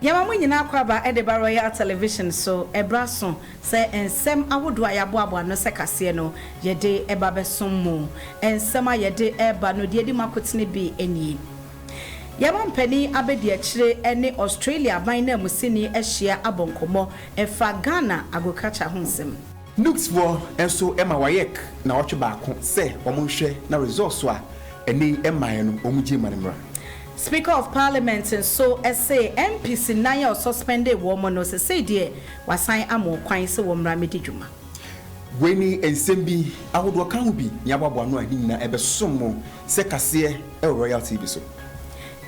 Yama nyina kwaba Edeba Royal Television so ebraso se ensem awodo ayaboabo no se kase no yede eba besom mu ensem ayede eba no de edi makotene bi eni Yama mpani abedi akire ene Australia ban na musini ehia abonkomo efa Ghana agriculture honsem Nugs for enso ema Waec na oche baako se omonhwe na resource a eni ema no omugye manimra Speaker of Parliament and so say MPC naya suspended woman no say dear wasan amo kwan se womra medidwuma. Weni ensembi ahodo kan bi nyababo no ani na ebesom se kase Royal TV so.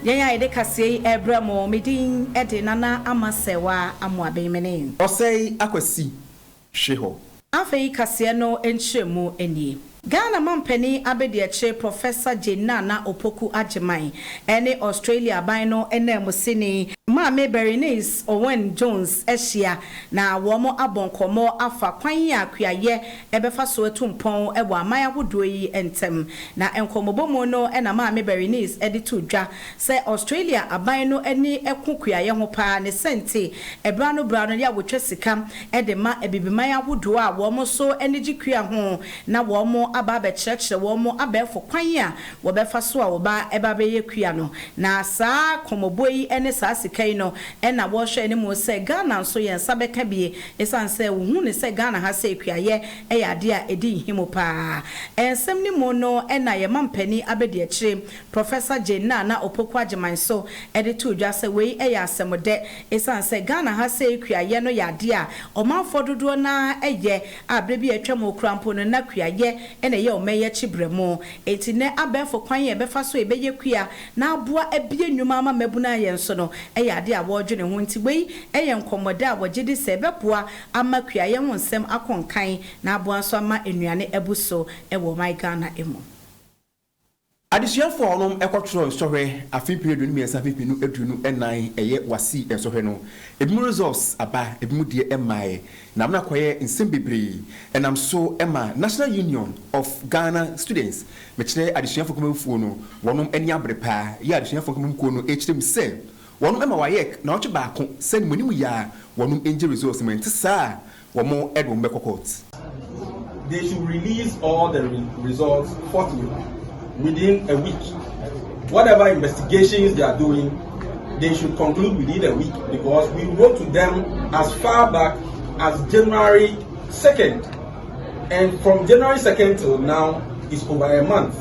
Yenya ede kase ebramo medin ede nana amasewa amo abemene. Osei akwasi hweho. Afei kase no enhyemu enie. Ghana mampani abediache Professor Jenana Opoku Ajimai ene Australia bino ene musini Mame Berenice Owen Jones Eshia na womo abonkomo afa kwan ya akuaye ebefa so etumpon ewa amaya wodo yi entem na enkomobomo no ena Mame Berenice editu dwa se Australia aban no eni ekukuaye ho pa ne sente ebra no ya wotwa sika edema ebibimaya wodo a womo so eni gikua ho na womo aba be church womo abefo kwan ya wo befa so a wo ba eba be yekua no na saa komoboyi ene saa no ena wo hwe ne mo se Ghana so yen sabeka bie esan se wo hu ne se Ghana ha se kuaye eyade a edi himo pa ensem ni mo no ena ye mampani abedi akire Professor Jenana Opoku Ajiman so editu dwa se we eya asemode esan se Ghana ha se kuaye no yade a omanfo dodo na eye abrebi atwam okrampo no na kuaye ena ye omeye chibremo eti ne abefo kwan ye befa so ebeye kua na aboa ebie nnwuma ama mabuna ye so no ade a wodwene ho nti wei eye nkomode a wogede se bepoa ama kuaye ho nsem akonkan na aboa so ama enuane ebuso ewo my Ghana emo Adisuafo onom ekotro story afipire dunu miensa afipinu edunu enan eye wasi ensohwe no ebimu results aba ebimu die emae na amna kwaye nsem bebre enam so ema National Union of Ghana Students mechire adisuafo komemfuo no wonom eni abrepa ye adisuafo komemkuo no hrem se wonom ema Waec na oche baako se nimonimu ya wonom enje results ment sa womo edwom be court. They should release all the results forthwith within a week. Whatever investigations they are doing, they should conclude within a week because we wrote to them as far back as January 2nd. And from January 2nd till now is over a month.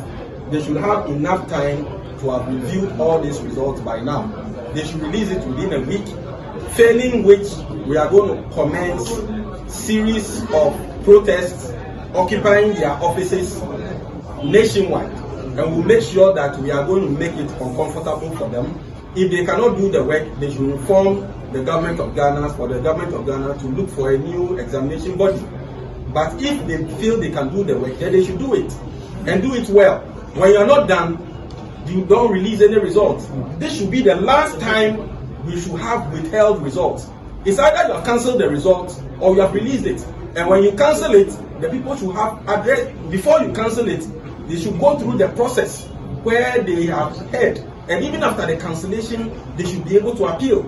They should have enough time to have reviewed all these results by now. They should release it within a week, failing which we are going to commence series of protests occupying their offices nationwide. And we'll make sure that we are going to make it uncomfortable for them. If they cannot do the work, they should inform the government of Ghana for the government of Ghana to look for a new examination body. But if they feel they can do the work, then they should do it and do it well. When you're not done, you don't release any results. This should be the last time we should have withheld results. It's either you have cancelled the results or you have released it. And when you cancel it, the people should have addressed, before you cancel it, they should go through the process where they have heard. And even after the cancellation, they should be able to appeal.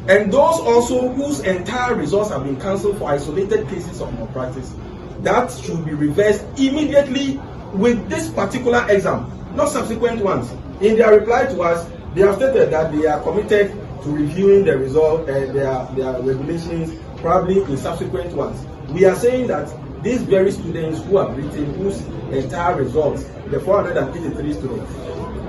And those also whose entire results have been cancelled for isolated cases of malpractice, that should be reversed immediately with this particular exam, not subsequent ones. In their reply to us, they have stated that they are committed to reviewing the result, their regulations, probably in subsequent ones. We are saying that these very students who have written, whose entire results, the 483 students,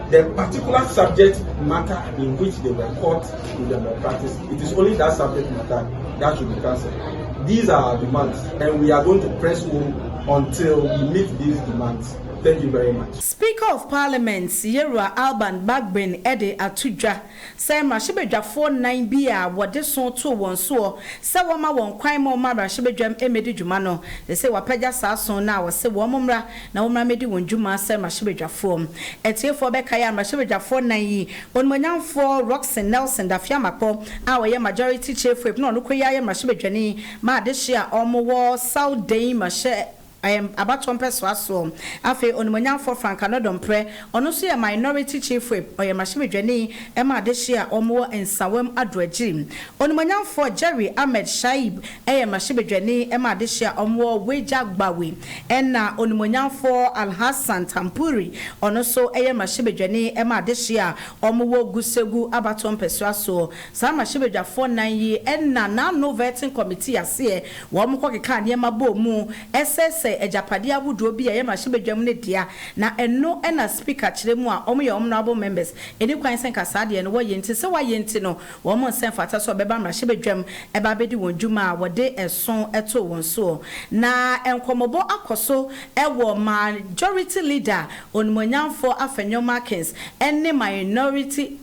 the particular subject matter in which they were caught in the malpractice, it is only that subject matter that should be cancelled. These are our demands, and we are going to press on until we meet these demands. Thank you very much. Speaker of Parliament Sierra Alban Bagbin Ede Atudra say Mashibedwa 49 bia wode so to won so say woma won kwan mo ma Mashibedwam emedi dwuma no they say wapaja sa so na wo say wo momra na wo mra medi won dwuma say Mashibedwa form etiefo be kaya Mashibedwa 49 yi onmanyamfo Roxen Nelson da fiamakpo a wo ye majority chief whip no no koya ye Mashibedwani ma de hia omo wo South Day Mashe abatom peso aso afi onimonyamfo Franka Nodompre ono so ya minority chief whip oye mashimedwani ema adehia omo ensawam adroagiri onimonyamfo Jerry Ahmed Shaib eye mashimedwani ema adehia omo weja gbawe ena onimonyamfo Alhassan Tampuri ono so eye mashimedwani ema adehia omo wo gusegu abatom peso aso sa mashimedwafo nan yi ena na no vetting committee ase wo mo kokeka ne mabo mu ss ejapade abudo bi ye mashibedwam ne dia na eno ena speaker kiremu a omo ye honorable members eni kwan sen kasa de no wo yenti se wa yenti no wo mo sen fata so beba mashibedwam eba bedi wonjuma wode eson eto won so na enkomobo akoso ewo majority leader onmonyamfo Afenyomakins ene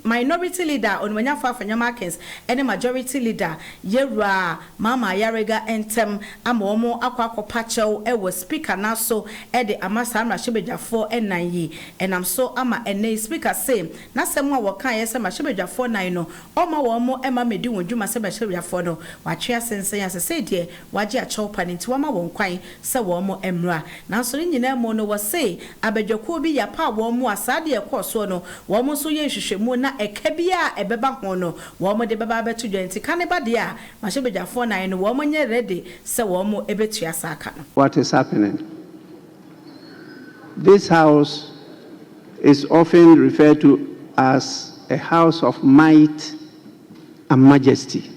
minority leader onmonyamfo Afenyomakins ene majority leader Yerua Mama Yarega entem ama omo akwakopa chew ewo speaker na so e de amasa mashibedwafo enan yi enam so ama ene speaker say na semwa wokan yesa mashibedwafo nan no oma wo mo ema medi wonjuma se mashibedwafo no watwe asensen ya se de waje a chew panenti wama won kwan se wo mo emra na so nyina mo no wo say abedwako bi ya pa wo mo asade e koso no wo mo so ye hwehwemu na eka bia ebeba ho no wo mo de beba betu dwenti kaneba de a mashibedwafo nan no wo mo nye ready se wo mo ebetu asaka no. What is happening? This house is often referred to as a house of might and majesty.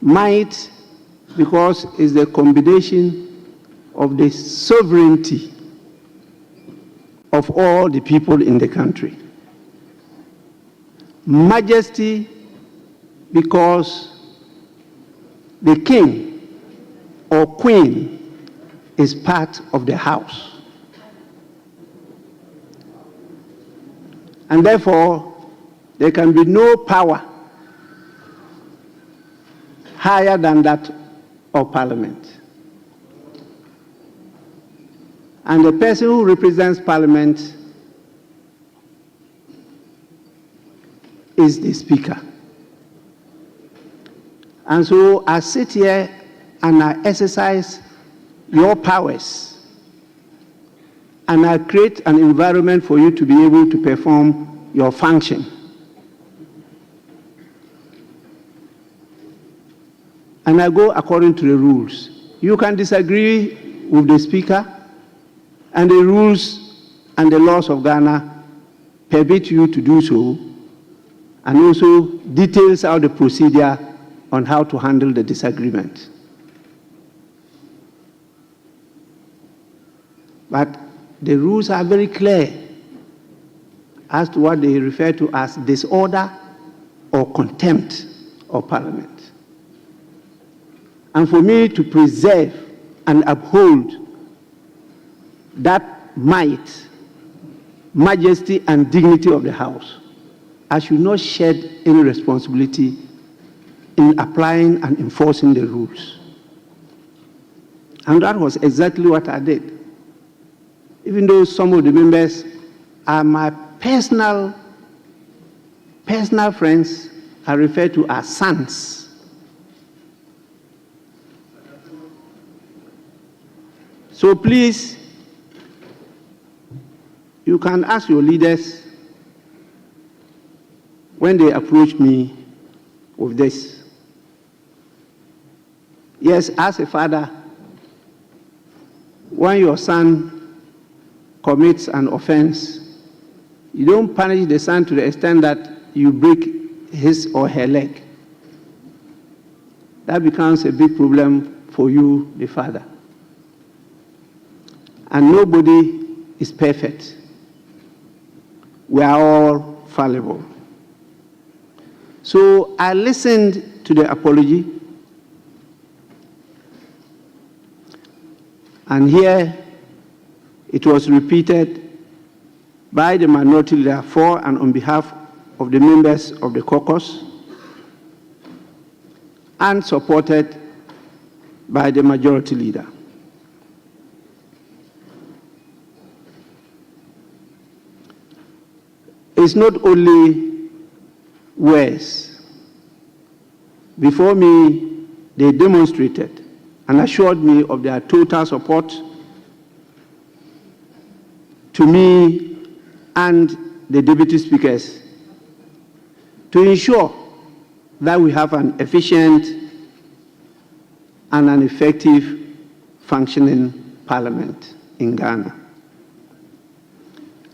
Might because it's the combination of the sovereignty of all the people in the country. Majesty because the king or queen is part of the house. And therefore, there can be no power higher than that of Parliament. And the person who represents Parliament is the Speaker. And so I sit here and I exercise your powers, and I create an environment for you to be able to perform your function. And I go according to the rules. You can disagree with the Speaker, and the rules and the laws of Ghana permit you to do so, and also details out the procedure on how to handle the disagreement. But the rules are very clear as to what they refer to as disorder or contempt of Parliament. And for me to preserve and uphold that might, majesty, and dignity of the House, I should not shed any responsibility in applying and enforcing the rules. And that was exactly what I did. Even though some of the members are my personal friends, I refer to as sons. So please, you can ask your leaders when they approach me with this. Yes, as a father, when your son commits an offense, you don't punish the son to the extent that you break his or her leg. That becomes a big problem for you, the father. And nobody is perfect. We are all fallible. So I listened to the apology, and here it was repeated by the minority leader for and on behalf of the members of the caucus, and supported by the majority leader. It's not only words. Before me, they demonstrated and assured me of their total support to me and the deputy speakers to ensure that we have an efficient and an effective functioning parliament in Ghana.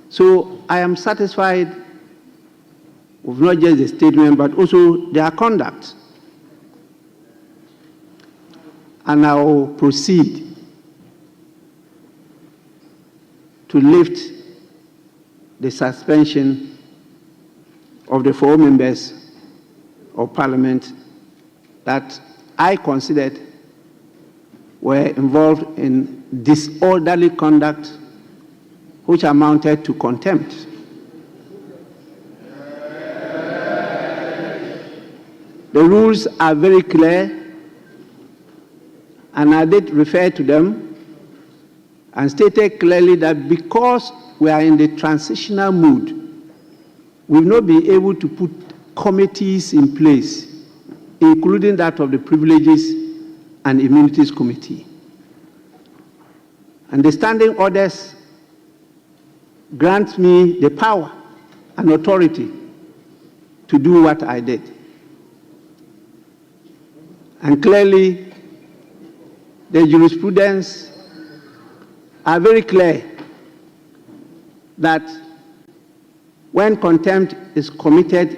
So I am satisfied with not just the statement, but also their conduct. And I will proceed to lift the suspension of the 4 members of Parliament that I considered were involved in disorderly conduct which amounted to contempt. The rules are very clear, and I did refer to them and stated clearly that because we are in the transitional mood, we will not be able to put committees in place, including that of the Privileges and Immunities Committee. And the standing orders grant me the power and authority to do what I did. And clearly, the jurisprudence are very clear that when contempt is committed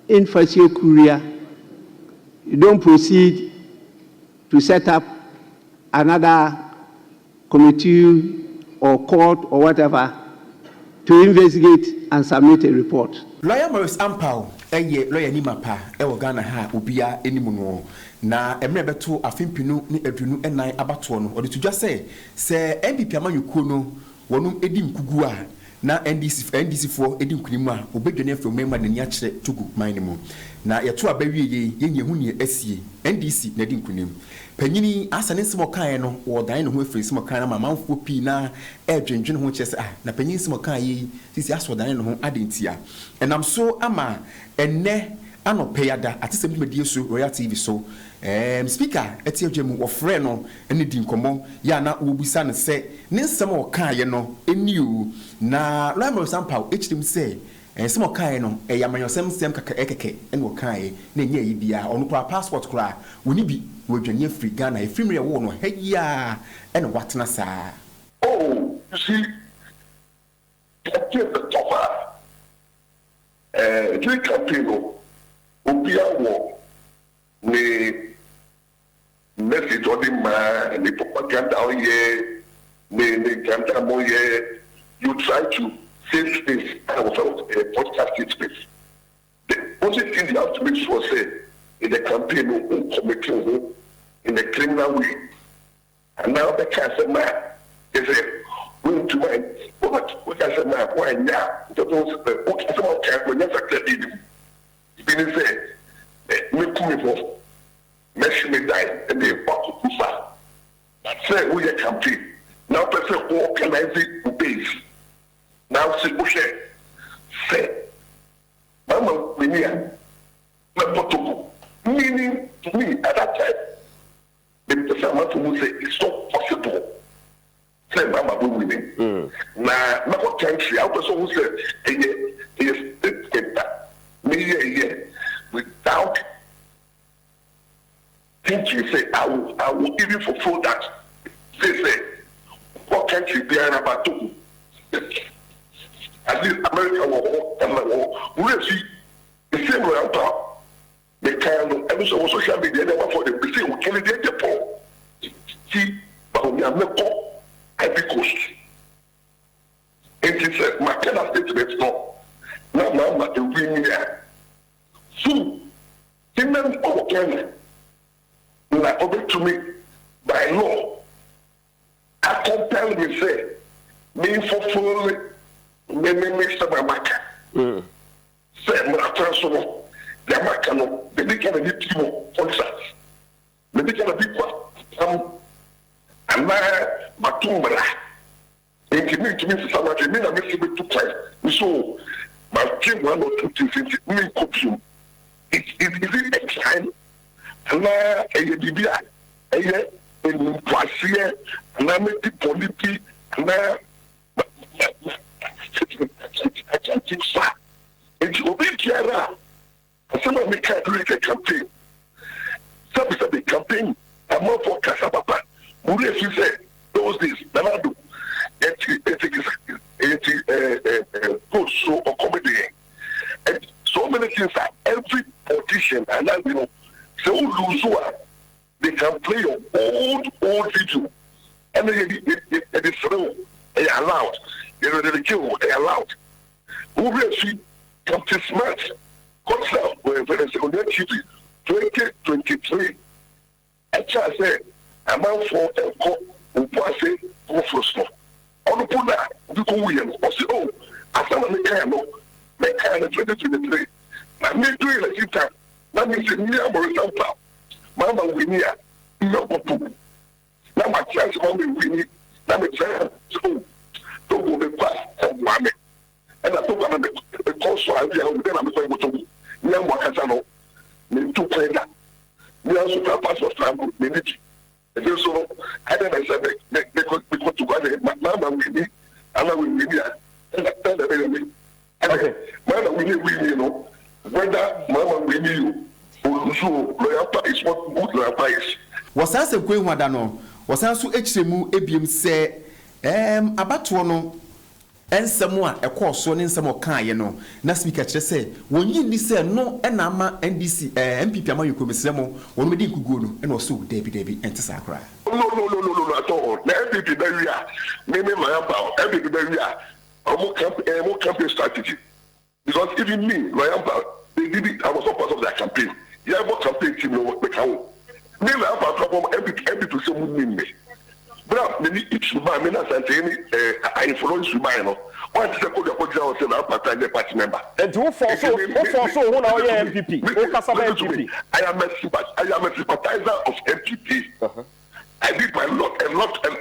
in facie curia, you don't proceed to set up another committee or court or whatever to investigate and submit a report. Lawyer Morris Ampao, lawyer ni mapa, Ghana ha, ubia enimuno. Na emre beto afimpinu ni edunu enai abatono. Odi to just say MPP amanyuko no wonum edi nkugu a na NDC for edi nkunimu a obedwane afro memma na ni akire tugu man mu. Na yeto abawie ye hu ne asie NDC na edi nkunimu. Panyini asane nsemo kan no wo dan no ho afiri nsemo kan na mamanfo pi na edwendwen ho kyese na panyini nsemo kan yi sisi aso dan no ho adentia. Enam so ama enne anopeyada atisem medie so Royal TV so speaker etiagemu ofre no ene di nkomo ya na obusa ne se ne nsem o kan ye no eniu na Lamo Sampa hdm say nsem o kan ye no yamanyosem sem kaka ekeke ene o kan ye na nya yi bia ono pa passport kra woni bi wodwane free Ghana efrimre wo no heya ene watena sa. Oh, you see, that's the top. During campaign, Obia wo ne message on the man, the propaganda on here, the ganda mo here. You try to save space and also a podcast space. The only thing you have to make sure say in the campaign, committing in a criminal way. And now the cancer man is going to mind. What cancer man? Why now? What cancer man can when you're clear? Been said, me come for me die and they walk to Kufa. That's it, we are campaign. Now, person organizing base. Now, say, Mama, we near, meaning to me at that time, the person who say it's not possible. Say, Mama, we winning. Now, my country, I was who said, without thinking, say, I will even fulfill that. They say, what country they are about to? At least America will we'll see the same way on top. They can ever social media never for them. They say, we can't get the poor. See, but we are not poor. Every coast. And he said, my kind of statement, no. Now, I'm the winning. So, in the Ghana, like over to me by law, I compel me say, me fulfill me Mr. Mamaka. Say, my transfer, the Amaka, the big kind of people, for instance, the big kind of people, and my tumbler. And to me, somebody, me, I miss you 2 times. So, my dream 1 or 2 things, me copium. Is it a crime? And a BBI. in Prasia, Namity Politi, and I can't keep fat. It's Obiara. Someone make a campaign. Some said the campaign, I'm more for Casabapa. Who you say those days, Nanado, it's so or comedy. And so many things are every politician, and now you know, so Luzua, they can play your old video, and they throw, they allowed, they kill, they allowed. Who really come to smart? What's up? When they say on their TV, 2023, I just said, I'm out for a call, who say, go for snow. On the Puna, you go in, or say, oh, I found a mechanic, mechanic 2023. I'm not doing like you can. That means in near Morrisontown. Mama, we near, no pop. Now my chance of me winning, now my chance, so don't go the pass of mommy. And I told them the course for idea, then I'm going to me. Near Wakazano, me to play that. Me also have pass of time, minute. And so I then I said, they could to go ahead, Mama, we need, and I will be here. And I tell them, okay, Mama, we need, you know, whether Mama, we need you, or so, lawyer price, what good lawyer price. Was as a queen wadano, was also HMU ABM say, about one. And someone a course one in some more kind, you know. Na speaker just say, when you say no, and Ama NDC, MPP Amayu Commissioner, when we did go, and also David and Tisakra. No, at all. The MPP barrier, maybe my about MPP barrier, a more campaign strategy. Because even me, my about, they did it, I was not part of their campaign. You have a campaign team, no work, how. Maybe I have a problem, MPP to say, me. But many each man, many I influence you, man. What is the code of the party member? And who for so who now MPP? I am a sympathizer of MPP. I did a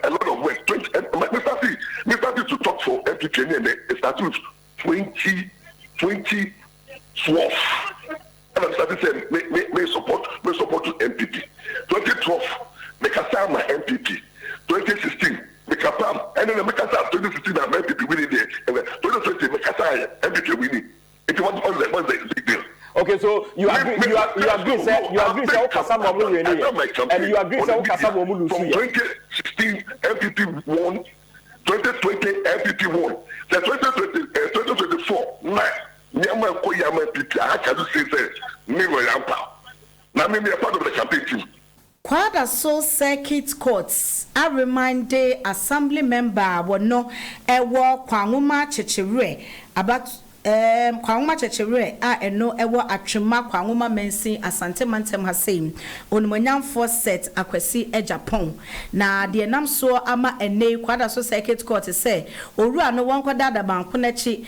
lot of work. Mr. to talk for MPP and it started 2012. And I started saying, may support to MPP. 2012, make a sign my MPP. 2016, make a plan, and then make a 2016 and MPP winning there. And then 2020, make a sign MPP winning. It was the big deal. Okay, so you agree, sir, and you agree, sir, from 2016, MPP won, 2020, MPP won. The 2024, Nyama Koyama MPP, I can say, me, now, maybe a part of the campaign team. Quad so circuit courts a remind the assembly member were no a war kwanguma chechere about kwanguma chechere a no ewo atwema kwanguma mensi asante mantem hasem onumonyam for set akwasi e Japan na de nam so ama ene kwada so circuit court say owura no won kwada da banko na chi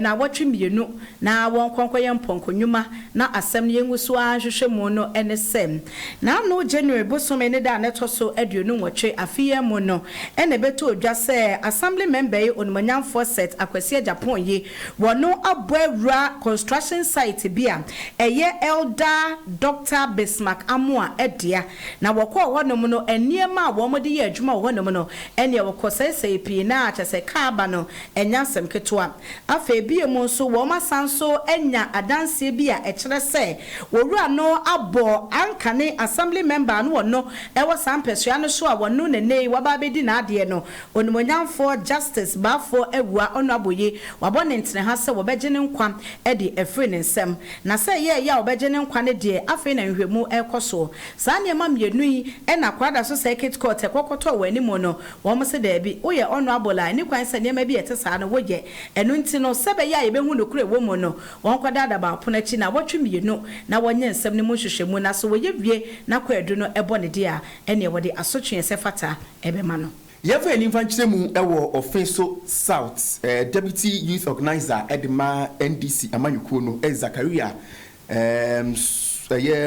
na watwe mienu na won konkoye mponkonwuma na asem ne yenguso ahwehwemu no ene sem na no January bosome ne da neto so aduonu nwotwe afiye mu no ene beto odwa say assembly member onumonyam for set akwasi e Japan yi wono Abwera construction site bia eye elder Dr. Bismarck Amoa edia na wokọ wonom no eniema wo mode ye adwuma wonom no ene wokọ sese pi na achese kaaba no enyasem ketoa afa bie mu so wo masanso enya adanse bia ekere se wowura no abo ankane assembly member no no ewo sampesua no so a wono nene waba bedi na ade no onimonyamfo justice bafo ewua ono aboye wabone ntene ha se wobegene nkwa edi efre nsem na se ye ya obegene nkwa ne de afi na nhwemu ekoso sa ne ma mienu yi na kwada so circuit court ekokoto wani mu no wo mo se da bi oye ono abola ni kwan se ne ma bi etesa no woje enu nti no sebe ya yebehu no kure wo mu no won kwada da ba pona chi na wotwe mienu na wonye nsem ne mu hwehwemu na so woye wie na kwadu no ebo ne de a ene wode asotwe se fata ebe ma no Yefa ni mfanchiremu ewo Ofenso South Deputy Youth Organizer Edema NDC Amanyukuo no Zakaria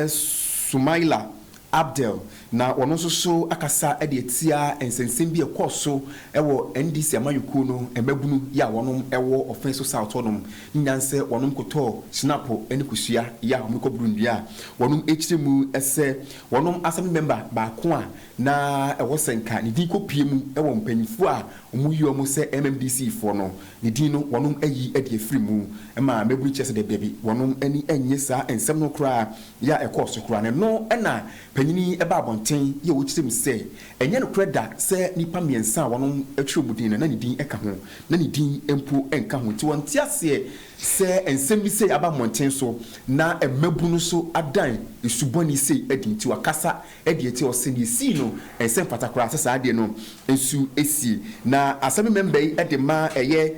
Sumaila Abdel na wɔn nso so akasa de etia nsensɛm bi ɛkɔ so ɛwɔ NDC amayuku no mmabunu ya wɔn ɛwɔ offense south wɔn nyanse wɔn kotɔ snap ɛne kusua ya wɔn kɔ burundua wɔn ekyire mu ɛsɛ wɔn assembly member baako a na ɛwɔ sɛnka ne din kɔ pie mu ɛwɔ mpanyinfo a wɔn yi wɔn sɛ MMDC foɔ no ne din no wɔn ayi de afiri mu ɛma mmabunu kyerɛ sɛ de baabi wɔn ani ɛnyɛ saa nsɛm no koraa ya ɛkɔ so koraa no ɛna panyini ɛba abɔnten yɛ wɔkyerɛ mu sɛ ɛnyɛ no korɛ da sɛ nipa mmiɛnsa a wɔn atwerɛ mu din no na ne din ɛka ho na ne din mpo ɛnka ho nti wɔn te aseɛ sɛ nsɛm bi sɛ aba mmɔnten so na mmabunu so adan esubɔni sɛ adi nti wakasa ɛde ɛte ɔsɛ ne esi no nsɛm patakora sɛ saa adeɛ no nso esi na asɛm member yi ɛde ma ɛyɛ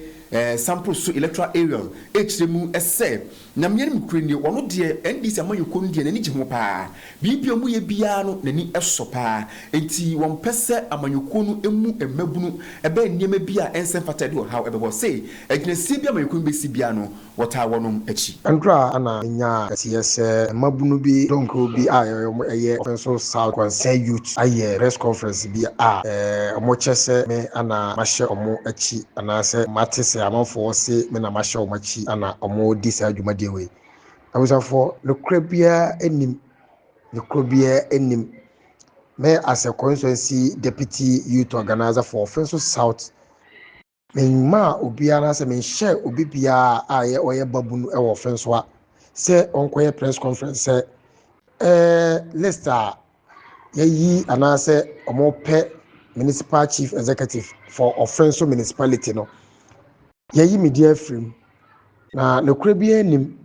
sample so electoral area ekyire mu ɛsɛ na mmea no kure nie ɔno deɛ NDC amayuko no deɛ n'ani gye ho paa biribi mu yɛ biara no n'ani ɛsɔ paa enti wɔn pɛ sɛ amayuko no emu mmabunu ɛbɛ nneɛma bi a ɛnsɛm fata de wɔ ha ɛbɛbɔ sɛ agyinasie bi amayuko no bɛsi biara no wɔtaa wɔnom akyi andra ana nya ɛsɛ sɛ mmabunu bi donko bi a ɛyɛ offensive south concern youth ayɛ press conference bi a ɔmo kyɛ sɛ me ana mahyɛ ɔmo akyi anaasɛ mate sɛ amanfoɔ se me na mahyɛ ɔmo akyi ana ɔmo di saa adwumadeɛ wei abusafo nokora biara anim me as a constituency deputy youth organizer for offensive south ma obiara sɛ me hyɛ obi biara a yɛ ɔyɛ babunu ɛwɔ offensive a sɛ ɔnkɔyɛ press conference sɛ list a yɛyi anaasɛ ɔmo pɛ municipal chief executive for offensive municipality no yɛyi media film na nokora biara anim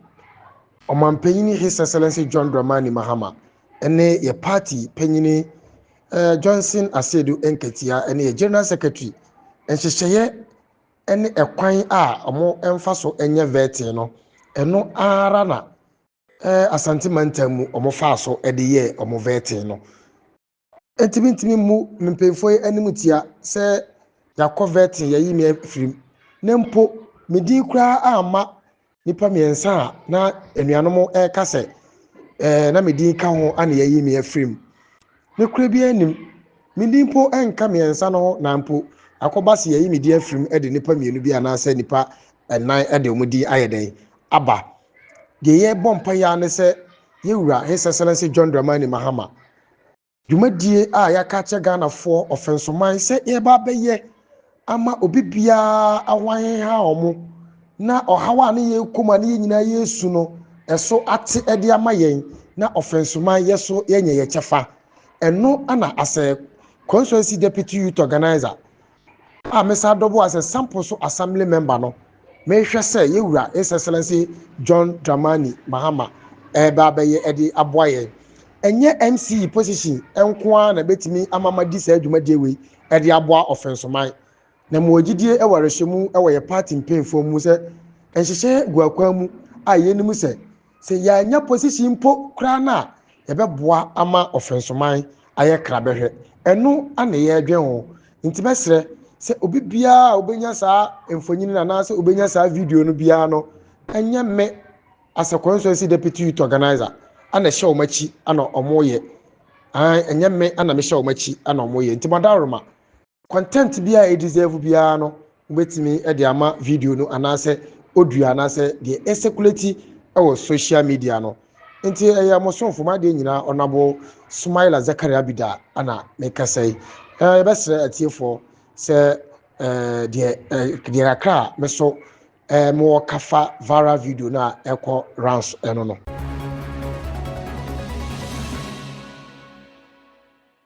ɔmampanyini His Excellency John Dramani Mahama ene ye party panyini Johnson Asedu Enketia ene ye general secretary enhyehyeye ene ekwan a omo emfa so enye vete no eno ara na Asante Mantamu omo fa so ede ye omo vete no entimi mu mpemfo animutia se yakọ vete yayi me afrim nempo medi kura ama nipa miensa na enuanom kase na medi ka ho ana yayi me afrim ne kura bi anim medi mpo enka miensa no na mpo akoba se yayi medi afrim de nipa mienu bi ana se nipa enan de omudi ayeden aba de ye bompa ya ne se yewura His Excellency John Dramani Mahama dwumadie a yaka che Ghana for offensoman se ye ba beye ama obi bia awan ha omo na ohawa ne ye koma ne nyina yesu no eso ate ede ama yen na offensoman yeso yenye ye chefa eno ana ase constituency deputy youth organizer a mesa double as a sample so assembly member no me hwe se yewura His Excellency John Dramani Mahama ba beye ede aboaye enye MC position enko na betimi amama di sa adwumadie we ede aboa offensoman na mwogidie ewarehemu ewoye party mpemfo mu se enhyehye guakwa mu a yenim se ya anya position po kra na yebeboa ama offensoman aye krabehwe eno ana ye adwen ho ntibesre se obi bia obenya saa emfonyini na na se obenya saa video no bia no enye me as a constituency deputy youth organizer ana hye omachi ana omoye enye me ana me hye omachi ana omoye ntimadaroma content bia e deserve bia no betimi e de ama video no anase audio anase de circulate our social media no nti eya mosonfo ma de nyina onabo Smile Zakaria Bida ana make say e besre atiefo se de akra meso mo kafa viral video na ekọ rounds eno no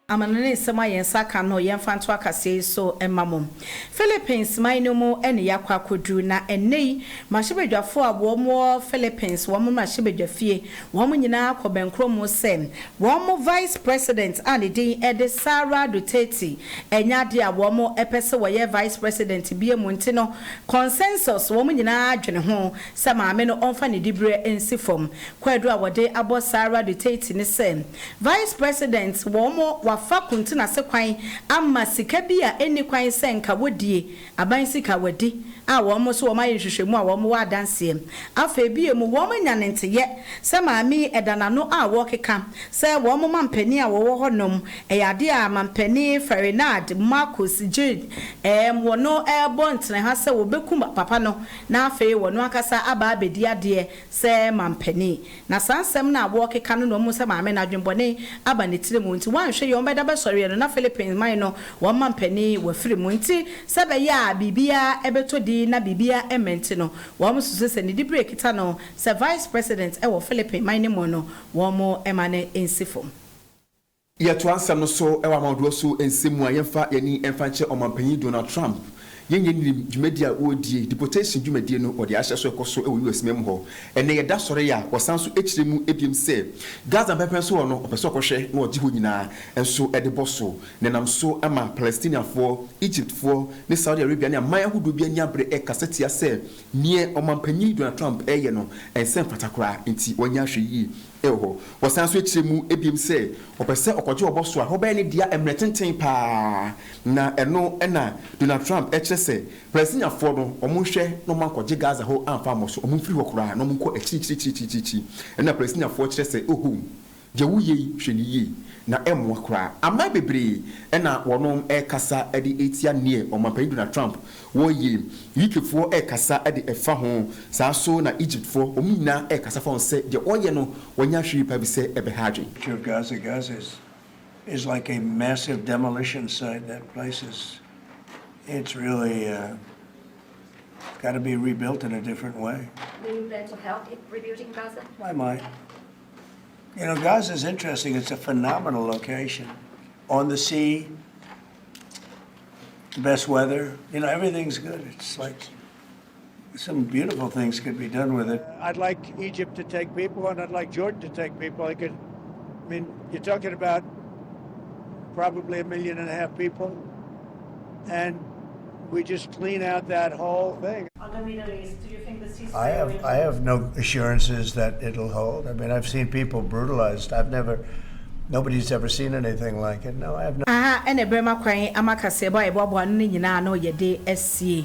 amanene sema yensa ka no yemfa nto akase so emamom Philippines mainumu ene yakwa akodu na enei mahebedwafo abomo Philippines wo mo mahebedwafie wo mo nyina akobenkro mo sem wo mo vice president and din ede Sarah Duterte enyade abo mo epese wo ye vice president bie mo ntino consensus wo mo nyina adwene ho se maame no onfa ne dibre ensifom kwadu a wode abo Sarah Duterte ne sem vice president wo mo wafa kuntina se kwan ama sika bi a eni kwan se nka wodie aban sika wadi a wo mo so wo maye hwehwemu a wo mo wa danse afa bi emu wo mo nyanenteye se maami edanano a wo keka se wo mo mampani a wo honom eyade a mampani Ferdinand Marcus Jade wono bontre ha se wo bekum papa no na afa wono akasa aba abedi ade se mampani na sansem na wo keka no mo se maame na dwembone aba ne tire mu nti wanhwe yo mbeda be sori no na Philippines man no wo mampani wo firi mu nti se be ya bibia ebeto di na bibia ementi no wo mo susu se ne di break ta no se vice president e wo Philippines man ne mo no wo mo emane ensifo yeto ansam no so e wa mawodo so ensemu ayemfa yani emfa nche omampanyi Donald Trump yenye ni dwumedia odie deportation dwumedia no odi ahye so ekoso e wo US mem ho ene ye da sore ya wosanso echiremu ebiem se Gaza pepen so no opeso kohwe na odi ho nyina enso ede boso nenam so ama Palestinian for Egypt for ne Saudi Arabia ne amaya hudu bia nyabre e kasetia se nie omampanyi Donald Trump eye no ensen fatakora nti wonya hwe yi eho wosanso echiremu ebiem se opese okoje oboso a hoba ne dia emretenten pa na eno ena Donald Trump se Palestinian for no omunhwe no mankoje Gaza ho amfa moso omunfiri hokora no munko echi na Palestinian for se ohu je wuye hweniye na emwa kora ama bebre na wonom kasa edi etia ne omampanyi Donald Trump wo ye UK for kasa edi efa ho sa so na Egypt for omina kasa for se de oye no wonya hwi pa bi se ebe hadwe Gaza is like a massive demolition site. That place is it's really got to be rebuilt in a different way. Do you plan to help in rebuilding Gaza? I might. You know, Gaza is interesting. It's a phenomenal location. On the sea, the best weather. You know, everything's good. It's like some beautiful things could be done with it. I'd like Egypt to take people, and I'd like Jordan to take people. I mean, you're talking about probably 1.5 million people, and we just clean out that whole thing. On the Middle East, do you think the ceasefire? I have no assurances that it'll hold. I mean, I've seen people brutalized. Nobody's ever seen anything like it. No, I have no. Ene brema kwan amakase ba ebo anu ne nyina no yede asie.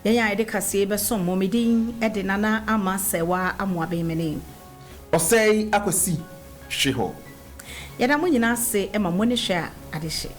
Yenya yede kase be som momedin ede nana amasewa amoabe mene. Osei akwasi hwe ho. Yeda mo nyina se e ma mo ne hwe a ade hye.